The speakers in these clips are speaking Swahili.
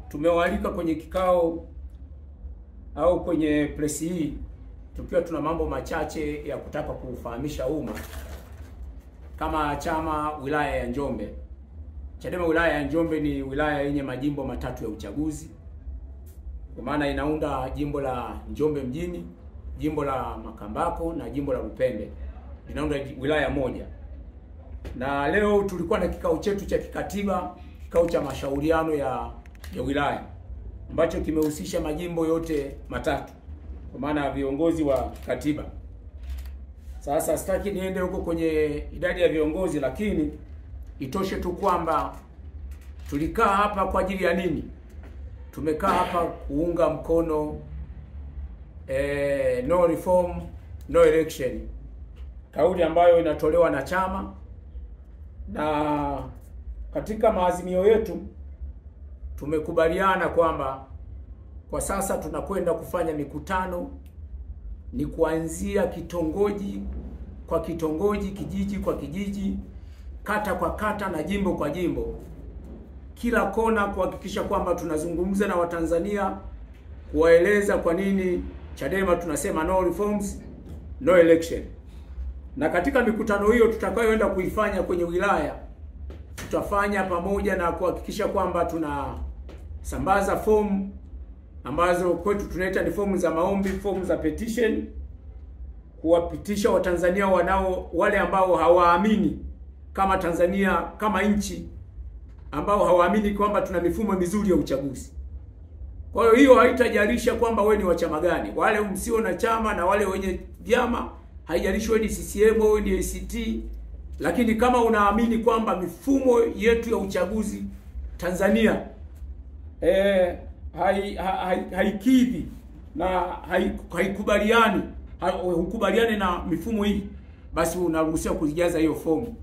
Tumewalika kwenye kikao au kwenye press hii tukiwa tuna mambo machache ya kutaka kufahamisha umma kama chama wilaya ya Njombe. Chadema wilaya ya Njombe ni wilaya yenye majimbo matatu ya uchaguzi, kwa maana inaunda jimbo la Njombe mjini, jimbo la Makambako na jimbo la Lupembe. Linaunda wilaya moja. Na leo tulikuwa na kikao chetu cha kikatiba, kikao cha mashauriano ya wilaya ambacho kimehusisha majimbo yote matatu, kwa maana viongozi wa katiba. Sasa sitaki niende huko kwenye idadi ya viongozi, lakini itoshe tu kwamba tulikaa hapa kwa ajili ya nini? Tumekaa hapa kuunga mkono no reform no election, kauli ambayo inatolewa na chama, na katika maazimio yetu tumekubaliana kwamba kwa sasa tunakwenda kufanya mikutano ni kuanzia kitongoji kwa kitongoji, kijiji kwa kijiji, kata kwa kata na jimbo kwa jimbo, kila kona, kuhakikisha kwamba tunazungumza na Watanzania, kuwaeleza kwa nini Chadema tunasema no reforms no election. Na katika mikutano hiyo tutakayoenda kuifanya kwenye wilaya, tutafanya pamoja na kuhakikisha kwamba tunasambaza fomu ambazo kwetu tunaita ni fomu za maombi, fomu za petition, kuwapitisha Watanzania wale ambao hawaamini kama Tanzania kama nchi, ambao hawaamini kwamba tuna mifumo mizuri ya uchaguzi. Kwa hiyo haitajalisha kwamba wewe ni wa chama gani, wale msio na chama na wale wenye vyama, haijalishi wewe ni CCM au ni ACT, lakini kama unaamini kwamba mifumo yetu ya uchaguzi Tanzania haikidhi na hukubaliani na mifumo hii, basi unaruhusiwa kujaza hiyo fomu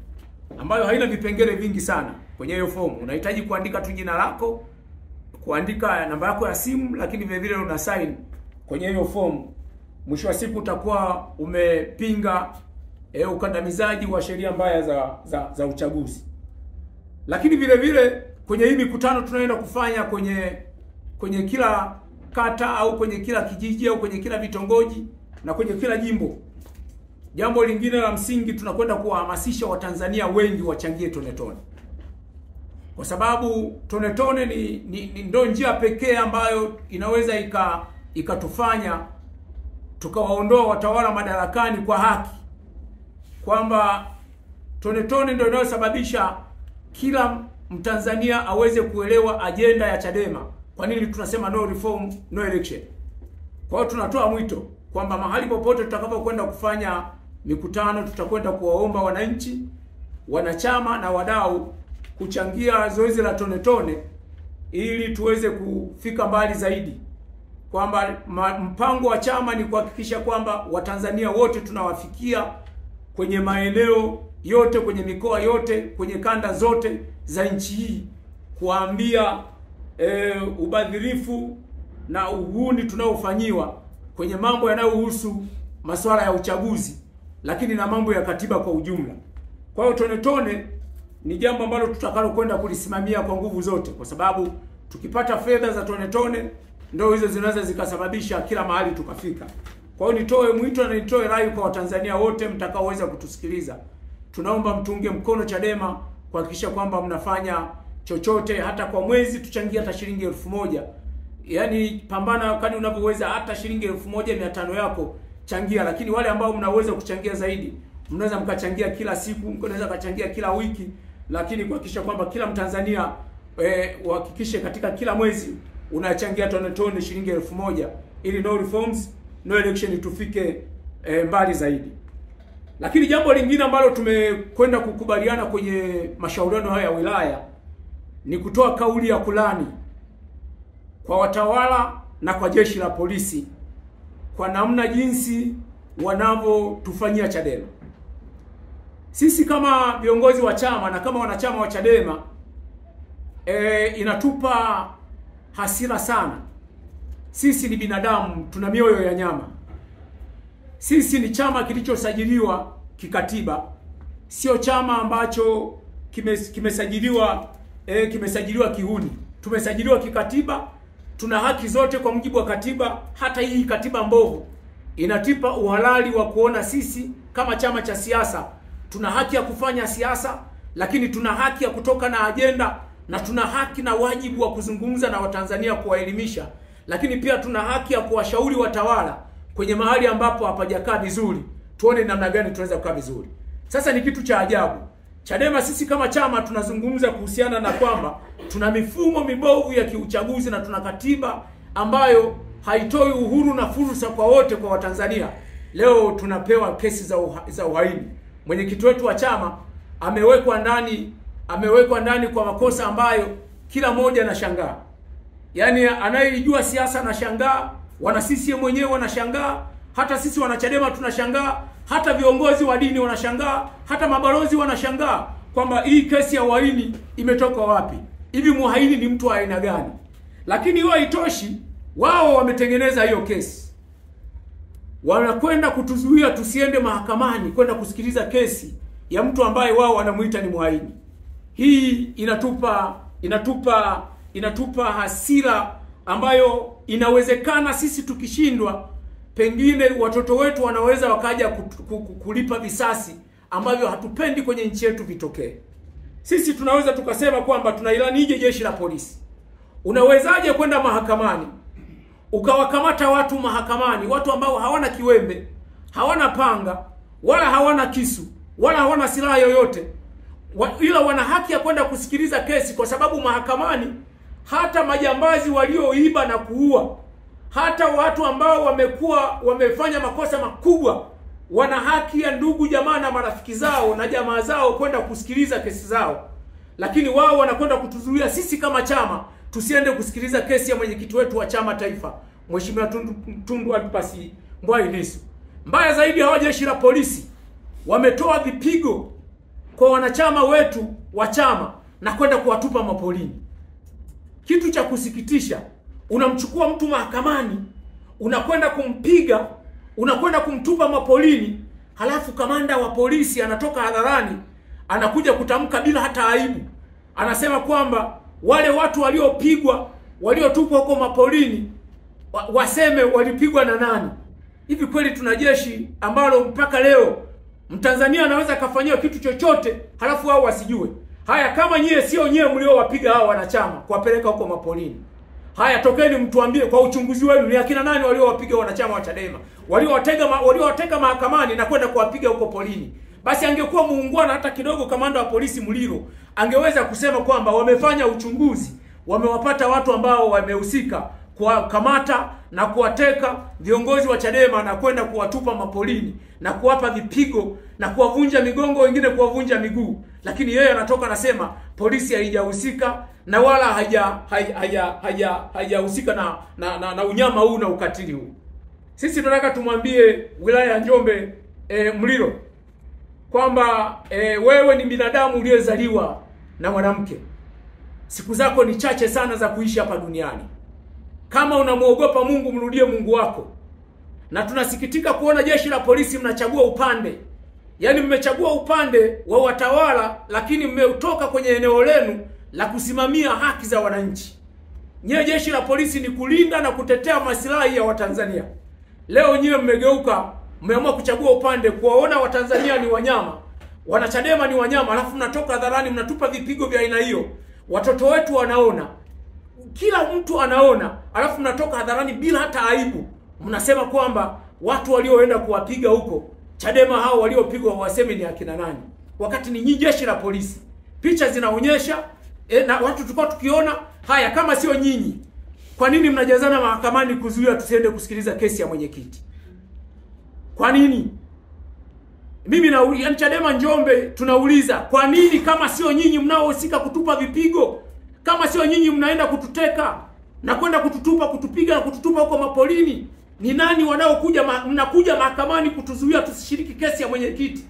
ambayo haina vipengele vingi sana. Kwenye hiyo fomu unahitaji kuandika tu jina lako, kuandika namba yako ya simu, lakini vile vile una sign kwenye hiyo fomu. Mwisho wa siku utakuwa umepinga ukandamizaji wa sheria mbaya za uchaguzi. Lakini vile vile kwenye hii mikutano tunaenda kufanya kwenye kila kata au kwenye kila kijiji au kwenye kila vitongoji na kwenye kila jimbo, jambo lingine la msingi, tunakwenda kuwahamasisha Watanzania wengi wachangie tone tone, kwa sababu tone tone ndio njia pekee ambayo inaweza ikatufanya tukawaondoa watawala madarakani kwa haki, kwamba tone tone ndio inayosababisha kila Mtanzania aweze kuelewa ajenda ya Chadema. Kwa nini tunasema no reform no election? Kwa hiyo tunatoa mwito kwamba mahali popote tutakapokwenda kufanya mikutano, tutakwenda kuwaomba wananchi, wanachama na wadau kuchangia zoezi la tone tone ili tuweze kufika mbali zaidi, kwamba mpango wa chama ni kuhakikisha kwamba Watanzania wote tunawafikia kwenye maeneo yote, kwenye mikoa yote, kwenye kanda zote za nchi hii, kuambia ubadhirifu na uhuni tunaofanyiwa kwenye mambo yanayohusu masuala ya uchaguzi, lakini na mambo ya katiba kwa ujumla. Kwa hiyo tone tone ni jambo ambalo tutakalo kwenda kulisimamia kwa nguvu zote, kwa sababu tukipata fedha za tone tone ndio hizo zinaweza zikasababisha kila mahali tukafika. Kwa hiyo nitoe mwito na nitoe rai kwa Watanzania wote mtakaoweza kutusikiliza. Tunaomba mtunge mkono Chadema kuhakikisha kwamba mnafanya chochote, hata kwa mwezi tuchangie hata shilingi 1000. Yaani pambana kadri unavyoweza, hata shilingi 1500 yako changia, lakini wale ambao mnaweza kuchangia zaidi, mnaweza mkachangia kila siku, mnaweza kachangia kila wiki, lakini kuhakikisha kwamba kila Mtanzania uhakikishe katika kila mwezi unachangia tone tone shilingi 1000 ili no reforms no election tufike mbali zaidi. Lakini jambo lingine ambalo tumekwenda kukubaliana kwenye mashauriano haya ya wilaya ni kutoa kauli ya kulani kwa watawala na kwa jeshi la polisi kwa namna jinsi wanavyotufanyia Chadema. Sisi kama viongozi wa chama na kama wanachama wa Chadema inatupa hasira sana. Sisi ni binadamu, tuna mioyo ya nyama. Sisi ni chama kilichosajiliwa kikatiba, sio chama ambacho kimesajiliwa kihuni. tumesajiliwa kikatiba, tuna haki zote kwa mujibu wa katiba. Hata hii katiba mbovu inatipa uhalali wa kuona sisi kama chama cha siasa tuna haki ya kufanya siasa, lakini tuna haki ya kutoka na ajenda, na tuna haki na wajibu wa kuzungumza na Watanzania, kuwaelimisha, lakini pia tuna haki ya kuwashauri watawala kwenye mahali ambapo hapajakaa vizuri, tuone namna gani tunaweza kukaa vizuri. Sasa ni kitu cha ajabu, Chadema sisi kama chama tunazungumza kuhusiana na kwamba tuna mifumo mibovu ya kiuchaguzi na tuna katiba ambayo haitoi uhuru na fursa kwa wote, kwa Watanzania. Leo tunapewa kesi za uhaini. Mwenyekiti wetu wa chama amewekwa ndani kwa makosa ambayo kila mmoja anashangaa. Yaani anayejua siasa anashangaa, wana CCM wenyewe wanashangaa, hata sisi wana Chadema tunashangaa, hata viongozi wa dini wanashangaa, hata mabalozi wanashangaa kwamba hii kesi ya uhaini imetoka wapi? Hivi muhaini ni mtu wa aina gani? Lakini hiyo haitoshi, wao wametengeneza hiyo kesi. Wanakwenda kutuzuia tusiende mahakamani kwenda kusikiliza kesi ya mtu ambaye wao wanamuita ni muhaini. Hii inatupa hasira ambayo inawezekana sisi tukishindwa, pengine watoto wetu wanaweza wakaja kulipa visasi ambavyo hatupendi kwenye nchi yetu vitokee. Sisi tunaweza tukasema kwamba tunailanije jeshi la polisi. Unawezaje kwenda mahakamani ukawakamata watu mahakamani, watu ambao hawana kiwembe, hawana panga, wala hawana kisu, wala hawana silaha yoyote, ila wana haki ya kwenda kusikiliza kesi, kwa sababu mahakamani hata majambazi walioiba na kuua, hata watu ambao wamefanya makosa makubwa, wana haki ya ndugu jamaa na marafiki zao na jamaa zao kwenda kusikiliza kesi zao. Lakini wao wanakwenda kutuzuia sisi kama chama tusiende kusikiliza kesi ya mwenyekiti wetu wa chama taifa, Mheshimiwa Tundu Antipas Mughay Lissu. Mbaya zaidi, hawa jeshi la polisi wametoa vipigo kwa wanachama wetu wa chama na kwenda kuwatupa mapolini. Kitu cha kusikitisha, unamchukua mtu mahakamani, unakwenda kumpiga, unakwenda kumtupa mapolini, halafu kamanda wa polisi anatoka hadharani, anakuja kutamka bila hata aibu. Anasema kwamba wale watu waliopigwa, waliotupwa huko mapolini, waseme walipigwa na nani. Hivi kweli tuna jeshi ambalo mpaka leo Mtanzania anaweza kafanyia kitu chochote halafu hao wasijue? Haya, kama nyie sio nyie mliowapiga hao wanachama kuwapeleka huko mapolini, haya tokeni mtuambie kwa uchunguzi wenu ni akina nani waliowapiga wanachama wa Chadema, waliowateka mahakamani na kwenda kuwapiga huko polini. Basi angekuwa muungwana hata kidogo kamanda wa polisi Muliro, angeweza kusema kwamba wamefanya uchunguzi, wamewapata watu ambao wamehusika kuwakamata na kuwateka viongozi wa Chadema na kwenda kuwatupa mapolini na kuwapa vipigo na kuwavunja migongo, wengine kuwavunja miguu. Lakini yeye anatoka anasema polisi haijahusika na wala haijahusika na unyama huu na ukatili huu. Sisi tunataka tumwambie wilaya ya Njombe Muliro kwamba wewe ni binadamu uliyezaliwa na mwanamke. Siku zako ni chache sana za kuishi hapa duniani. Kama unamuogopa Mungu, mrudie Mungu wako. Na tunasikitika kuona jeshi la polisi mnachagua upande. Yaani mmechagua upande wa watawala, lakini mmeutoka kwenye eneo lenu la kusimamia haki za wananchi. Nyewe jeshi la polisi ni kulinda na kutetea maslahi ya Watanzania. Leo nyewe mmegeuka, mmeamua kuchagua upande, kuwaona Watanzania ni wanyama, Wanachadema ni wanyama, alafu mnatoka hadharani mnatupa vipigo vya aina hiyo. Watoto wetu wanaona, kila mtu anaona, alafu mnatoka hadharani bila hata aibu. Mnasema kwamba watu walioenda kuwapiga huko Chadema, hao waliopigwa waseme ni akina nani, wakati ni nyinyi jeshi la polisi. Picha zinaonyesha na watu tulikuwa tukiona. Haya, kama sio nyinyi, kwa nini mnajazana mahakamani kuzuia tusiende kusikiliza kesi ya mwenyekiti? Kwa nini? Mimi na Chadema Njombe tunauliza, kwa nini kama sio nyinyi mnaohusika kutupa vipigo, kama sio nyinyi mnaenda kututeka na kwenda kututupa, kutupiga na kututupa huko mapolini, ni nani wanaokuja mnakuja mahakamani kutuzuia tusishiriki kesi ya mwenyekiti?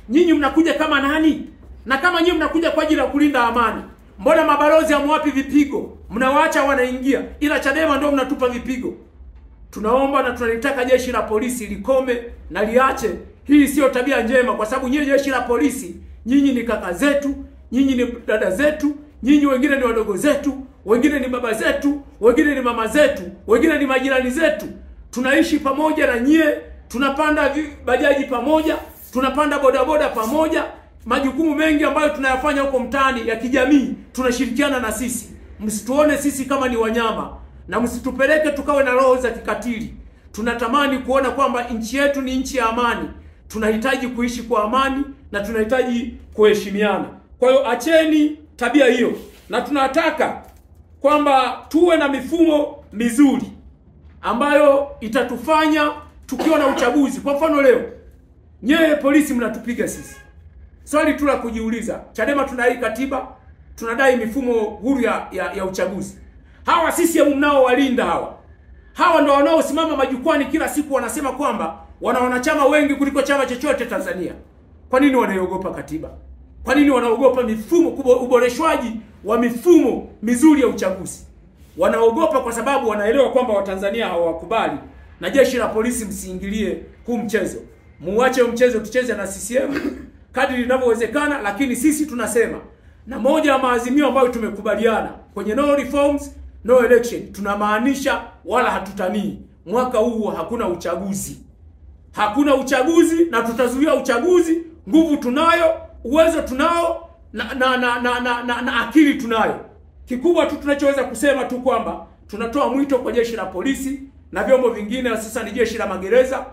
Nyinyi mnakuja kama nani? Na kama nyinyi mnakuja kwa ajili ya kulinda amani, mbona mabalozi hamwapi vipigo? Mnawaacha wanaingia, ila Chadema ndio mnatupa vipigo. Tunaomba na tunalitaka jeshi la polisi likome na liache. Hii sio tabia njema, kwa sababu nyinyi jeshi la polisi, nyinyi ni kaka zetu, nyinyi ni dada zetu, nyinyi wengine ni wadogo zetu, wengine ni baba zetu, wengine ni mama zetu, wengine ni majirani zetu. Tunaishi pamoja na nyie, tunapanda bajaji pamoja, tunapanda bodaboda pamoja. Majukumu mengi ambayo tunayafanya huko mtaani ya kijamii tunashirikiana na sisi. Msituone sisi kama ni wanyama, na msitupeleke tukawe na roho za kikatili. Tunatamani kuona kwamba nchi yetu ni nchi ya amani. Tunahitaji kuishi kwa amani na tunahitaji kuheshimiana. Kwa hiyo acheni tabia hiyo, na tunataka kwamba tuwe na mifumo mizuri ambayo itatufanya tukiwa na uchaguzi. Kwa mfano leo nyewe polisi mnatupiga sisi. Swali tu la kujiuliza, Chadema tunadai katiba, tunadai mifumo huru ya uchaguzi. Hawa CCM mnao walinda hawa ndio wanaosimama majukwani kila siku wanasema kwamba wana wanachama wengi kuliko chama chochote Tanzania. Kwa nini wanaogopa katiba? Kwa nini wanaogopa mifumo, uboreshwaji wa mifumo mizuri ya uchaguzi? Wanaogopa kwa sababu wanaelewa kwamba Watanzania hawakubali. Na jeshi la polisi msiingilie huu mchezo. Muache mchezo tucheze na CCM kadri linavyowezekana, lakini sisi tunasema, na moja ya maazimio ambayo tumekubaliana kwenye no reforms no election, tunamaanisha wala hatutanii. Mwaka huu hakuna uchaguzi. Hakuna uchaguzi, na tutazuia uchaguzi. Nguvu tunayo, uwezo tunao, na akili tunayo. Kikubwa tu tunachoweza kusema tu kwamba tunatoa mwito kwa jeshi la polisi na vyombo vingine, sasa ni jeshi la magereza,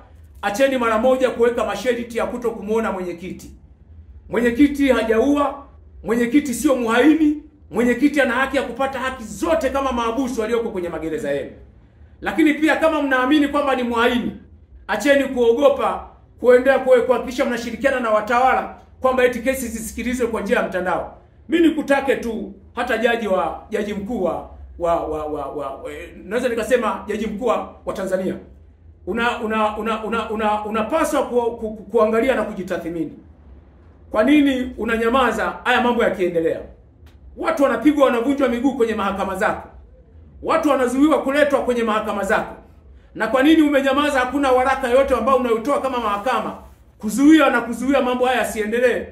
acheni mara moja kuweka masharti ya kuto kumuona mwenyekiti. Mwenyekiti hajaua, mwenyekiti sio muhaini, mwenyekiti ana haki ya kupata haki zote kama maabusu walioko kwenye magereza yenu. Lakini pia kama mnaamini kwamba ni muhaini, acheni kuogopa kuendelea kuhakikisha mnashirikiana na watawala kwamba eti kesi zisikilizwe kwa njia ya mtandao. Mimi nikutake tu hata jaji mkuu naweza nikasema jaji mkuu wa Tanzania. Unapaswa kuangalia na kujitathmini. Kwa nini unanyamaza haya mambo yakiendelea? Watu wanapigwa, wanavunjwa miguu kwenye mahakama zako. Watu wanazuiwa kuletwa kwenye mahakama zako. Na kwa nini umenyamaza? Hakuna waraka yote ambao unayotoa kama mahakama kuzuia mambo haya yasiendelee,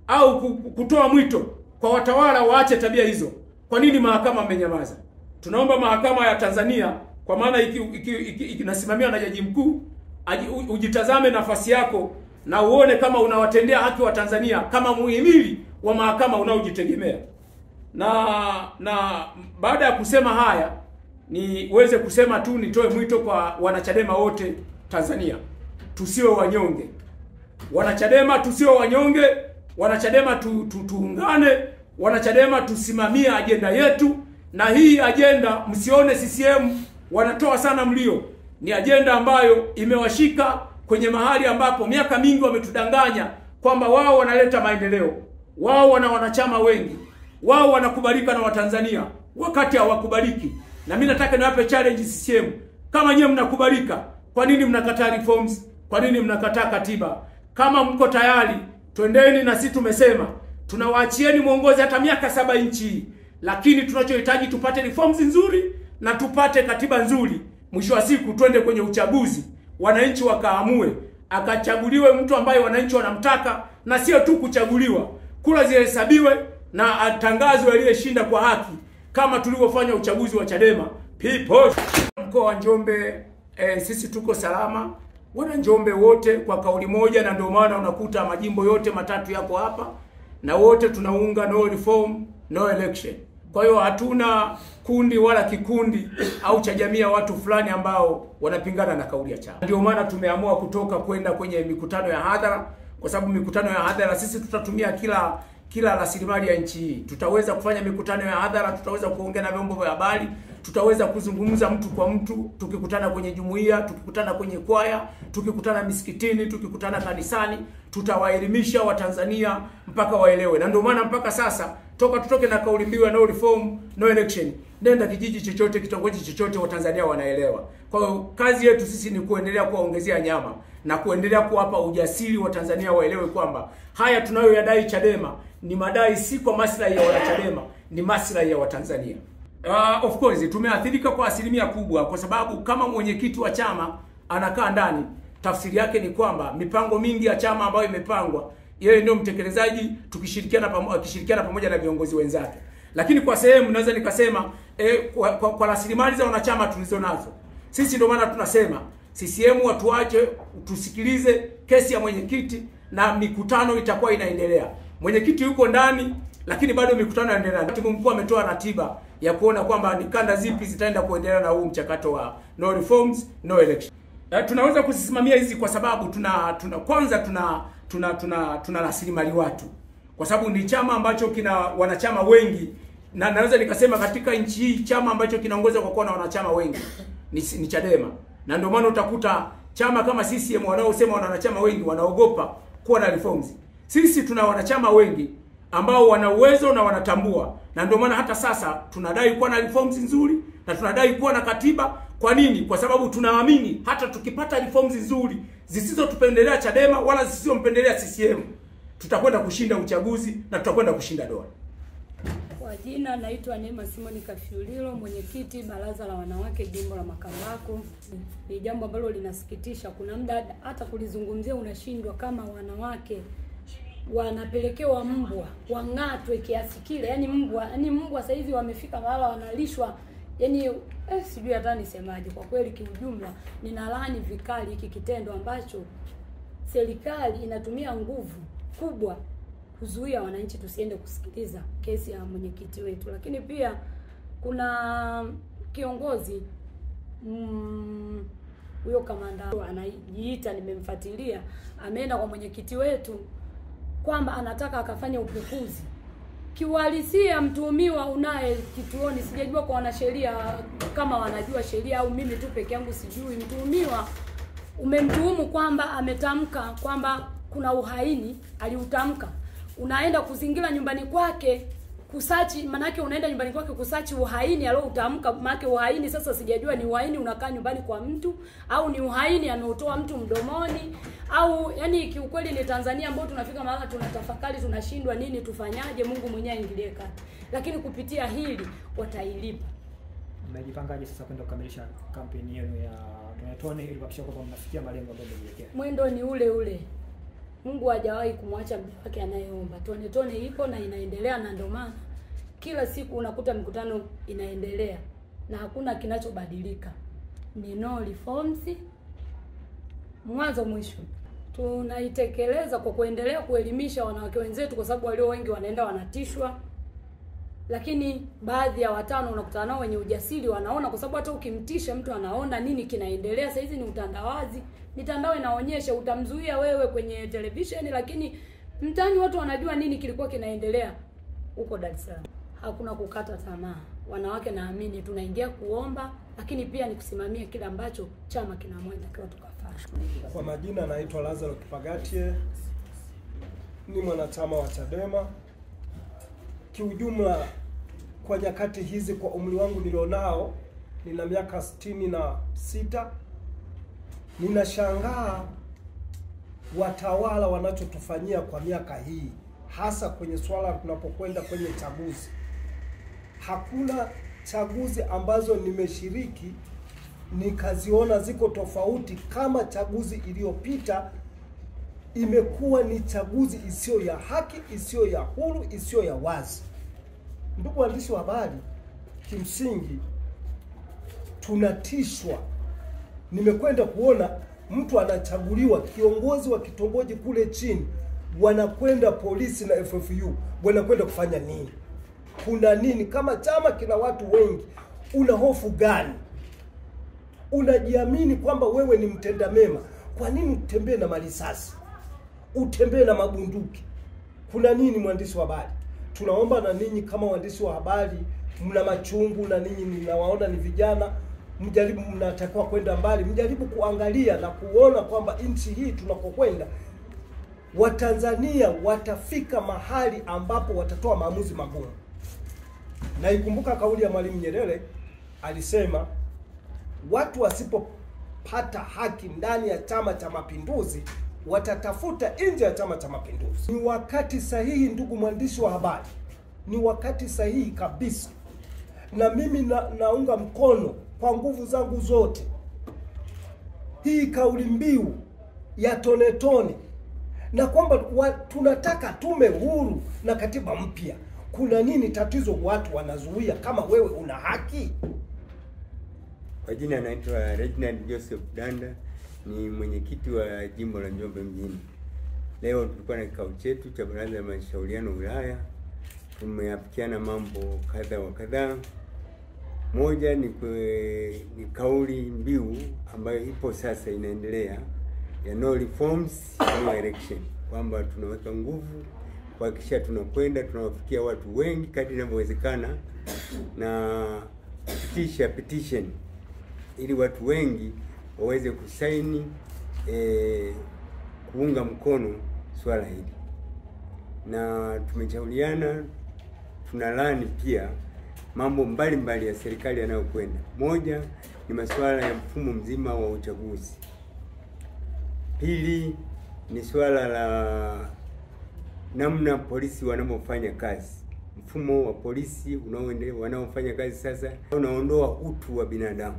au kutoa mwito kwa watawala waache tabia hizo. Kwa nini mahakama amenyamaza? Tunaomba mahakama ya Tanzania, kwa maana inasimamiwa na jaji mkuu, ujitazame nafasi yako na uone kama unawatendea haki wa Tanzania kama muhimili wa mahakama unaojitegemea. Na baada ya kusema haya, niweze kusema tu, nitoe mwito kwa wanachadema wote Tanzania. Tusiwe wanyonge. Wanachadema tusiwe wanyonge. Wanachadema tuungane. Wanachadema tusimamie ajenda yetu. Na hii ajenda, msione CCM wanatoa sana mlio. Ni ajenda ambayo imewashika kwenye mahali ambapo miaka mingi wametudanganya kwamba wao wanaleta maendeleo. Wao wana wanachama wengi. Wao wanakubalika na Watanzania wakati hawakubaliki. Na mimi nataka niwape challenge CCM. Kama nyewe mnakubalika, kwa nini mnakataa reforms? Kwa nini mnakataa katiba? Kama mko tayari, twendeni, na sisi tumesema tunawaachieni muongoze hata miaka 7 nchi. Lakini tunachohitaji tupate reforms nzuri na tupate katiba nzuri. Mwisho wa siku twende kwenye uchaguzi. Wananchi wakaamue, akachaguliwe mtu ambaye wananchi wanamtaka, na sio tu kuchaguliwa. Kura zihesabiwe na atangazwe aliyeshinda kwa haki, kama tulivyofanya uchaguzi wa Chadema. People, mkoa wa Njombe sisi tuko salama. Wana Njombe wote kwa kauli moja, na ndio maana unakuta majimbo yote matatu yako hapa, na wote tunaunga no reform no election. Kwa hiyo hatuna kundi wala kikundi au cha jamii ya watu fulani ambao wanapingana na kauli ya chama. Ndio maana tumeamua kutoka kwenda kwenye mikutano ya hadhara, kwa sababu mikutano ya hadhara sisi tutatumia kila rasilimali ya nchi hii. Tutaweza kufanya mikutano ya hadhara, tutaweza kuongea na vyombo vya habari, tutaweza kuzungumza mtu kwa mtu, tukikutana kwenye jumuiya, tukikutana kwenye kwaya, tukikutana misikitini, tukikutana kanisani, tutawaelimisha Watanzania mpaka waelewe. Na ndio maana mpaka sasa tutoke na kauli mbiu ya no reform no election, nenda kijiji chochote, kitongoji chochote, Watanzania wanaelewa. Kwa hiyo kazi yetu sisi ni kuendelea kuwaongezea nyama na kuendelea kuwapa ujasiri wa Tanzania waelewe kwamba haya tunayoyadai Chadema ni madai si kwa maslahi ya wanachadema, ni maslahi ya Watanzania. Of course tumeathirika kwa asilimia kubwa, kwa sababu kama mwenyekiti wa chama anakaa ndani, tafsiri yake ni kwamba mipango mingi ya chama ambayo imepangwa, yeye ndio mtekelezaji, akishirikiana pamoja na viongozi wenzake. Lakini kwa sehemu naweza nikasema kwa rasilimali za wanachama tulizonazo sisi, ndio maana tunasema CCM watu wache tusikilize kesi ya mwenyekiti, na mikutano itakuwa inaendelea. Mwenyekiti yuko ndani, lakini bado mikutano inaendelea. Katibu mkuu ametoa ratiba ya kuona kwamba ni kanda zipi zitaenda kuendelea na huu mchakato wa no reforms no election. Tunaweza kuzisimamia hizi kwa sababu tuna rasilimali watu, kwa sababu ni chama ambacho kina wanachama wengi, na naweza nikasema katika nchi hii chama ambacho kinaongoza kwa kuwa na wanachama wengi ni Chadema. Na ndio maana utakuta chama kama CCM wanaosema wana wanachama wengi wanaogopa kuwa na reforms. Sisi tuna wanachama wengi ambao wana uwezo na wanatambua, na ndio maana hata sasa tunadai kuwa na reforms nzuri na tunadai kuwa na katiba. Kwa nini? Kwa sababu tunaamini hata tukipata reforms nzuri zisizotupendelea Chadema wala zisizompendelea CCM, tutakwenda kushinda uchaguzi na tutakwenda kushinda dola. Kwa jina naitwa Neema Simoni Kafyulilo, mwenyekiti baraza la wanawake jimbo la Makambako. Ni jambo ambalo linasikitisha, kuna muda hata kulizungumzia unashindwa, kama wanawake wanapelekewa mbwa wang'atwe kiasi kile. Yani mbwa sasa hivi wamefika mahali wanalishwa, yani sijui hata nisemaje. Kwa kweli kiujumla ninalaani vikali hiki kitendo ambacho serikali inatumia nguvu kubwa kuzuia wananchi tusiende kusikiliza kesi ya mwenyekiti wetu. Lakini pia kuna kiongozi huyo kamanda anajiita, nimemfuatilia, ameenda kwa mwenyekiti wetu kwamba anataka akafanya upekuzi. Kiuhalisia mtuhumiwa unaye kituoni, sijajua kwa wanasheria kama wanajua sheria au mimi tu peke yangu sijui. Mtuhumiwa umemtuhumu kwamba ametamka kwamba kuna uhaini, aliutamka. Unaenda kuzingira nyumbani kwake kusachi, manake unaenda nyumbani kwake kusachi uhaini aliyoutamka. Maana uhaini sasa sijajua ni uhaini unakaa nyumbani kwa mtu au ni uhaini ameutoa mtu mdomoni, au yani kiukweli ni Tanzania ambao tunafika mahali tunatafakari, tunashindwa nini tufanyaje, Mungu mwenyewe aingilie kati. Lakini kupitia hili watailipa. Mmejipangaje sasa kwenda kukamilisha kampeni yenu ya Tonetone ili kuhakikisha kwamba mnafikia malengo ambayo mmejiwekea? Mwendo ni ule ule. Mungu hajawahi kumwacha mtu wake anayeomba. Tonetone ipo na inaendelea, na ndio maana kila siku unakuta mikutano inaendelea na hakuna kinachobadilika. Ni no reforms mwanzo mwisho. Tunaitekeleza kwa kuendelea kuelimisha wanawake wenzetu, kwa sababu walio wengi wanaenda wanatishwa. Lakini baadhi ya watano unakutana nao wenye ujasiri, wanaona, kwa sababu hata ukimtisha mtu anaona nini kinaendelea. Sasa hizi ni utandawazi, mitandao inaonyesha, utamzuia wewe kwenye televisheni, lakini mtaani watu wanajua nini kilikuwa kinaendelea huko Dar es Salaam. Hakuna kukata tamaa. Wanawake naamini tunaingia kuomba, lakini pia ni kusimamia kile ambacho chama kinamwenda kwa tukafanya. Kwa majina naitwa Lazaro Kipagatie, ni mwanachama wa Chadema. Kiujumla kwa nyakati hizi, kwa umri wangu nilionao, nina miaka 66, ninashangaa watawala wanachotufanyia kwa miaka hii, hasa kwenye swala tunapokwenda kwenye chaguzi. Hakuna chaguzi ambazo nimeshiriki nikaziona ziko tofauti kama chaguzi iliyopita. Imekuwa ni chaguzi isiyo ya haki, isiyo ya huru, isiyo ya wazi. Ndugu waandishi wa habari, kimsingi tunatishwa. Nimekwenda kuona mtu anachaguliwa, kiongozi wa kitongoji kule chini, wanakwenda polisi na FFU, wanakwenda kufanya nini? Kuna nini? Kama chama kina watu wengi, una hofu gani? Unajiamini kwamba wewe ni mtenda mema, kwa nini utembee na marisasi, utembee na mabunduki? Kuna nini, mwandishi wa habari? Tunaomba na ninyi kama waandishi wa habari, mna machungu, na ninyi ninawaona ni vijana, mjaribu, mnatakiwa kwenda mbali, mjaribu kuangalia na kuona kwamba nchi hii tunakokwenda, Watanzania watafika mahali ambapo watatoa maamuzi magumu. Na ikumbuka kauli ya Mwalimu Nyerere, alisema watu wasipopata haki ndani ya Chama cha Mapinduzi watatafuta nje ya Chama cha Mapinduzi. Ni wakati sahihi, ndugu mwandishi wa habari, ni wakati sahihi kabisa, na mimi naunga mkono kwa nguvu zangu zote hii kauli mbiu ya Tonetone, na kwamba tunataka tume huru na katiba mpya. kuna nini tatizo? Watu wanazuia kama wewe una haki. Kwa jina naitwa Reginald Joseph Danda, ni mwenyekiti wa jimbo la Njombe mjini. Leo tulikuwa na kikao chetu cha baraza la mashauriano wilaya. Tumeafikiana mambo kadha wa kadhaa. Moja ni kauli mbiu ambayo ipo sasa inaendelea ya no reforms no election, kwamba tunaweka nguvu kuhakikisha tunakwenda tunawafikia watu wengi kadri inavyowezekana na kupitisha petition ili watu wengi waweze kusaini kuunga mkono swala hili. Na tumeshauriana, tunalani pia mambo mbalimbali ya serikali yanayokwenda. Moja ni masuala ya mfumo mzima wa uchaguzi. Pili ni swala la namna polisi wanavyofanya kazi. Mfumo wa polisi wanaofanya kazi sasa unaondoa utu wa binadamu,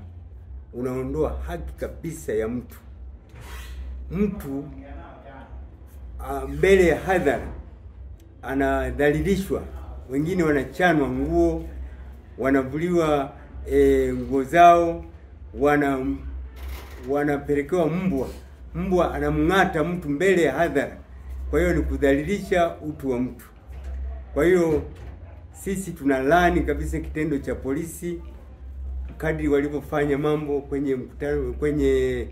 unaondoa haki kabisa ya mtu. Mtu mbele ya hadhara anadhalilishwa, wengine wanachanwa nguo, wanavuliwa nguo zao, wanapelekewa mbwa anamng'ata mtu mbele ya hadhara. Kwa hiyo ni kudhalilisha utu wa mtu. Kwa hiyo sisi tunalani kabisa kitendo cha polisi kadri walivyofanya mambo kwenye mkutano kwenye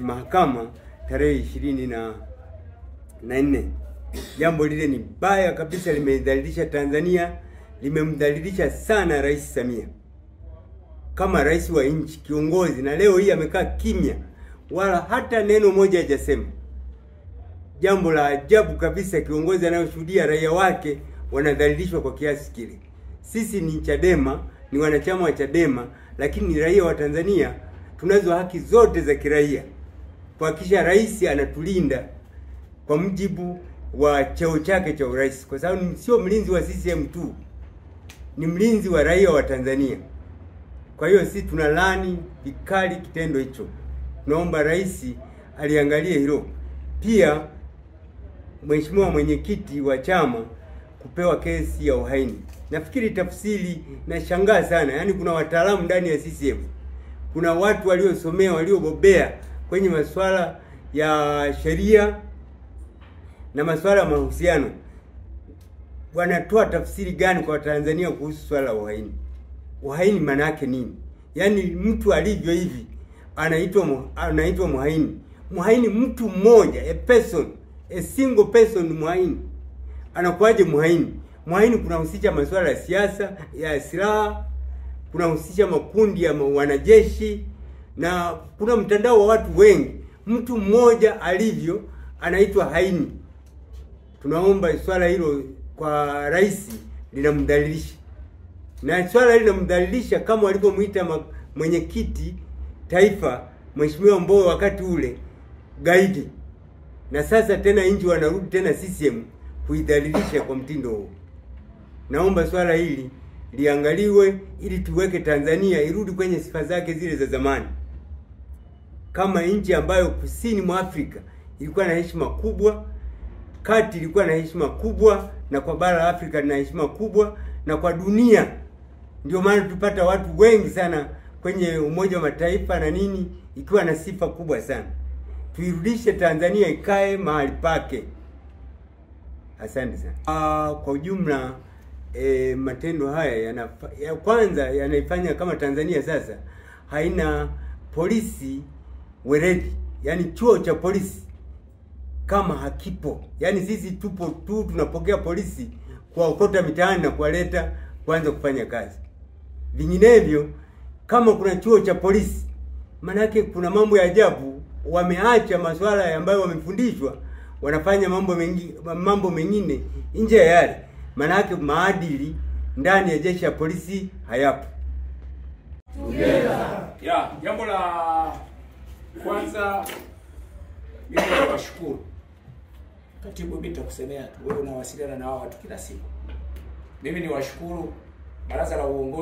mahakama tarehe 24. Jambo lile ni baya kabisa, limedhalilisha Tanzania, limemdhalilisha sana Rais Samia kama rais wa nchi, kiongozi, na leo hii amekaa kimya wala hata neno moja hajasema. Jambo la ajabu kabisa, kiongozi anayoshuhudia raia wake wanadhalilishwa kwa kiasi kile. Sisi ni Chadema, ni wanachama wa Chadema, lakini ni raia wa Tanzania, tunazo haki zote za kiraia kuhakikisha rais anatulinda kwa mujibu wa cheo chake cha urais, kwa sababu sio mlinzi wa CCM tu, ni mlinzi wa raia wa Tanzania. Kwa hiyo sisi tunalani vikali kitendo hicho. Naomba rais aliangalie hilo. Pia mheshimiwa mwenyekiti wa chama kupewa kesi ya uhaini. Nafikiri tafsiri na shangaa sana. Yaani kuna wataalamu ndani ya CCM. Kuna watu waliosomea, waliobobea kwenye masuala ya sheria na masuala ya mahusiano. Wanatoa tafsiri gani kwa Tanzania kuhusu swala la uhaini? Uhaini maana yake nini? Yaani mtu alivyo hivi anaitwa muhaini. Muhaini mtu mmoja, a single person muhaini. Anakuwaje muhaini? Muhaini kunahusisha masuala ya siasa, ya silaha, kunahusisha makundi ya wanajeshi, na kuna mtandao wa watu wengi. Mtu mmoja alivyo anaitwa haini. Tunaomba swala hilo kwa rais linamdhalilisha. Na swala hili linamdhalilisha kama walipomuita mwenyekiti taifa Mheshimiwa Mbowe wakati ule gaidi. Na sasa tena nchi wanarudi tena CCM kuidhalilisha kwa mtindo huo. Naomba swala hili liangaliwe ili tuweke Tanzania irudi kwenye sifa zake zile za zamani. Kama nchi ambayo kusini mwa Afrika ilikuwa na heshima kubwa, kati ilikuwa na heshima kubwa, na kwa bara la Afrika lina heshima kubwa, na kwa dunia. Ndio maana tupata watu wengi sana kwenye Umoja wa Mataifa na nini, ikiwa na sifa kubwa sana. Tuirudishe Tanzania ikae mahali pake. Asante sana. Kwa ujumla matendo haya kwanza yanaifanya kama Tanzania sasa haina polisi weledi, yani chuo cha polisi kama hakipo. Yani sisi tupo tu tunapokea polisi kwa ukota mitaani na kuwaleta kuanza kufanya kazi. Vinginevyo kama kuna chuo cha polisi, manake kuna mambo ya ajabu, wameacha masuala ambayo wamefundishwa, wanafanya mambo mengine nje ya yale. Manake maadili ndani ya jeshi la polisi hayapo. Ya, jambo la kwanza mimi nawashukuru. Katibu, mimi nitakusemea tu, wewe unawasiliana na hao watu kila siku. Mimi niwashukuru baraza la uongozi